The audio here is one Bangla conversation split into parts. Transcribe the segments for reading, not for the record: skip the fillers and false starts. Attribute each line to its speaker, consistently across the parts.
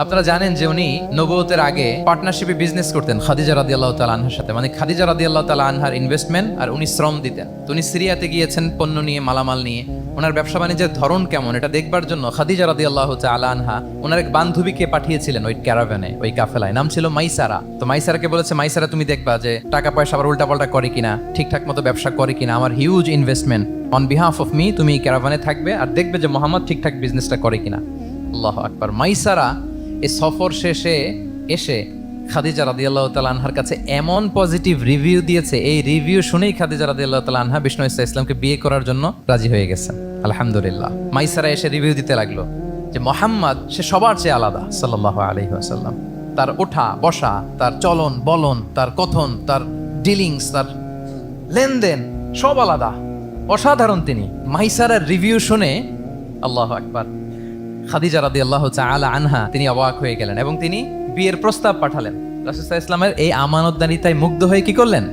Speaker 1: আপনারা জানেন যে উনি নবুয়তের আগে পার্টনারশিপে বিজনেস করতেন খাদিজা রাদিয়াল্লাহু তাআলা আনহার সাথে, মানে খাদিজা রাদিয়াল্লাহু তাআলা আনহার ইনভেস্টমেন্ট আর উনি শ্রম দিতেন। তো উনি সিরিয়াতে গিয়েছেন পণ্য নিয়ে, মালামাল নিয়ে। ওনার ব্যবসা বাণিজ্যের ধরন কেমন এটা দেখবার জন্য খাদিজা রাদিয়াল্লাহু তাআলা আনহা ওনার এক বান্ধবীকে পাঠিয়েছিলেন ওই ক্যারাভ্যানে, ওই কাফেলায়। নাম ছিল মাইসারা। তো মাইসারাকে বলেছে, মাইসারা তুমি দেখবা যে টাকা পয়সা আবার উল্টাপাল্টা করে কিনা, ঠিকঠাক মতো ব্যবসা করে কিনা, আমার huge investment on behalf of me, তুমি ক্যারাভ্যানে থাকবে আর দেখবে যে মোহাম্মদ ঠিকঠাক বিজনেসটা করে কিনা। আল্লাহু আকবার। মাইসারা এই সফর শেষে এসে খাদিজা রাদিয়াল্লাহু তাআলা আনহার কাছে এমন পজিটিভ রিভিউ দিয়েছে, এই রিভিউ শুনেই খাদিজা রাদিয়াল্লাহু তাআলা আনহা বিষ্ণু ইসলামকে বিয়ে করার জন্য রাজি হয়ে গেছেন। আলহামদুলিল্লাহ। মাইসারা এসে রিভিউ দিতে লাগলো যে মোহাম্মদ সে সবার চেয়ে আলাদা সাল্লাল্লাহু আলাইহি ওয়াসাল্লাম। তার ওঠা বসা, তার চলন বলন, তার কথন, তার ডিলিংস, তার লেনদেন সব আলাদা, অসাধারণ তিনি। মাইসারার রিভিউ শুনে আল্লাহু আকবার, খাদিজা রাদিয়াল্লাহু তাআলা আনহা তিনি অবাক হয়ে গেলেন এবং তিনি বিয়ের প্রস্তাব পাঠালেন। রাসূল সাল্লাল্লাহু আলাইহি ওয়াসাল্লামের এই আমানতদারিতায় মুগ্ধ হয়ে কি করলেন?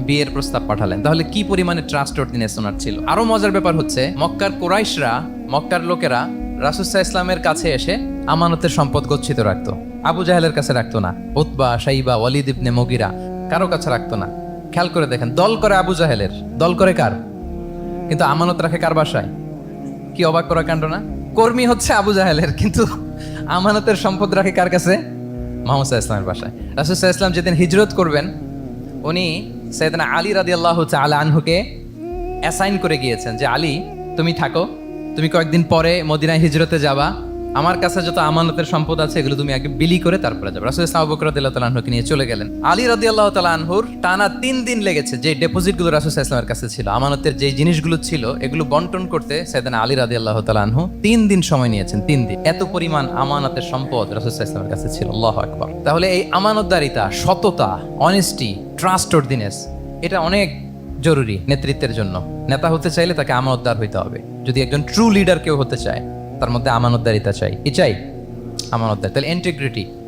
Speaker 1: বিয়ের প্রস্তাব পাঠালেন। তাহলে কি পরিমাণে ট্রাস্টওয়ার্দিনেস ওনার ছিল। আরো মজার ব্যাপার হচ্ছে, মক্কার কুরাইশরা, মক্কার লোকেরা রাসূল সাল্লাল্লাহু আলাইহি ওয়াসাল্লামের কাছে এসে আমানতের সম্পদ গচ্ছিত রাখতো। আবু জাহেলের কাছে রাখতো না, উতবা, শাইবা, ওয়ালিদ ইবনে মুগিরা কারো কাছে রাখতো না। খেয়াল করে দেখেন, দল করে আবু জাহেলের, দল করে কার, কিন্তু আমানত রাখে কার বাসায়? কি অবাক করা কাণ্ড না? কর্মী হচ্ছে আবু জাহেলের, কিন্তু আমানতের সম্পদ রাখে কার কাছে? মুহাম্মদ সাল্লাল্লাহু আলাইহি ওয়াসাল্লামের বাসায়। রাসূল সাল্লাল্লাহু আলাইহি ওয়াসাল্লাম যেদিন হিজরত করবেন, উনি সাইয়েদনা আলী রাদিয়াল্লাহু তাআলা আনহুকে অ্যাসাইন করে গিয়েছেন যে আলী তুমি থাকো, তুমি কয়েকদিন পরে মদিনায় হিজরতে যাবা, আমার কাছে যত আমানতের সম্পদ আছে এগুলো তুমি আগে বিলি করে তারপরে যাবে। রাসূল আবু বকর রাদিয়াল্লাহু তাআলা আনহুকে নিয়ে চলে গেলেন। আলী রাদিয়াল্লাহু তাআলা আনহুর টানা 3 দিন লেগেছে যে ডেপোজিটগুলো রাসূল সাল্লাল্লাহু আলাইহি ওয়াসাল্লামের কাছে ছিল, আমানতের যে জিনিসগুলো ছিল এগুলো বন্টন করতে সাইয়েদনা আলী রাদিয়াল্লাহু তাআলা আনহু 3 দিন সময় নিয়েছেন। 3 দিন। এত পরিমাণ আমানতের সম্পদ রাসূল সাল্লাল্লাহু আলাইহি ওয়াসাল্লামের কাছে ছিল। আল্লাহু আকবার। তাহলে এই আমানতদারিতা, সততা, অনেস্টি, ট্রাস্টওয়ার্দিনেস এটা অনেক জরুরি নেতৃত্বের জন্য। নেতা হতে চাইলে তাকে আমানতদার হইতে হবে। যদি একজন ট্রু লিডার কেউ হতে চায়, তার মধ্যে আমানতদারিতা চাই। কি চাই? আমানতদার। তাহলে ইন্টিগ্রিটি,